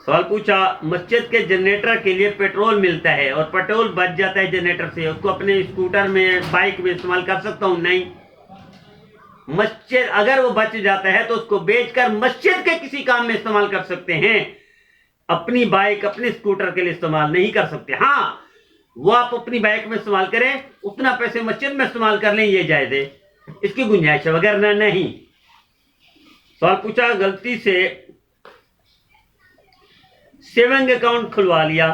سوال پوچھا مسجد کے جنریٹر کے لیے پیٹرول ملتا ہے اور پیٹرول بچ جاتا ہے جنریٹر سے، اس کو اپنے اسکوٹر میں بائک میں استعمال کر سکتا ہوں؟ نہیں، مسجد اگر وہ بچ جاتا ہے تو اس کو بیچ کر مسجد کے کسی کام میں استعمال کر سکتے ہیں، اپنی بائک اپنے اسکوٹر کے لیے استعمال نہیں کر سکتے۔ ہاں وہ آپ اپنی بائک میں استعمال کریں، اتنا پیسے مسجد میں استعمال کر لیں، یہ جائز ہے، اس کی گنجائش ہے، وغیرہ نہیں۔ سوال پوچھا غلطی سے سیونگ اکاؤنٹ کھلوا لیا،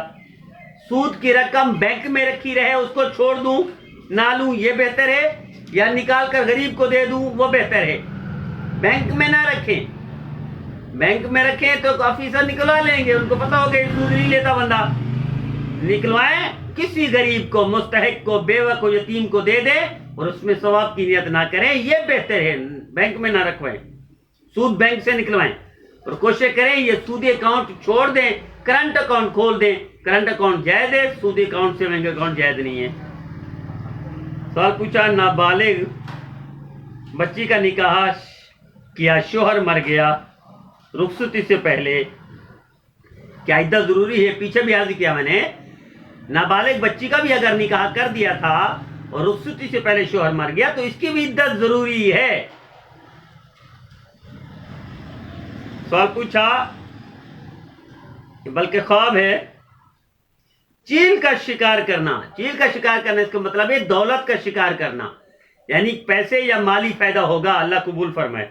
سود کی رقم بینک میں رکھی رہے، اس کو چھوڑ دوں نہ لوں یہ بہتر ہے، یا نکال کر غریب کو دے دوں وہ بہتر ہے؟ بینک میں نہ رکھیں، بینک میں رکھیں تو آفیسر نکلوا لیں گے، ان کو پتا ہوگا سود نہیں لیتا بندہ، نکلوائیں کسی غریب کو، مستحق کو، بیوہ کو، یتیم کو دے دے اور اس میں ثواب کی نیت نہ کریں، یہ بہتر ہے، بینک میں نہ رکھوائیں، سود بینک سے نکلوائیں اور کوشش کریں یہ سودی اکاؤنٹ چھوڑ دیں، کرنٹ اکاؤنٹ کھول دیں، کرنٹ اکاؤنٹ جائز ہے، سودی اکاؤنٹ سے بینک اکاؤنٹ جائز نہیں ہے۔ سوال پوچھا نابالغ بچی کا نکاح کیا، شوہر مر گیا رخصتی سے پہلے، کیا عدت ضروری ہے؟ پیچھے بھی عرض کیا میں نے، نابالغ بچی کا بھی اگر نکاح کر دیا تھا اور رخصتی سے پہلے شوہر مر گیا تو اس کی بھی عدت ضروری ہے۔ سوال پوچھا بلکہ خواب ہے چیل کا شکار کرنا، چیل کا شکار کرنا اس کا مطلب ہے دولت کا شکار کرنا، یعنی پیسے یا مالی فائدہ ہوگا، اللہ قبول فرمائے۔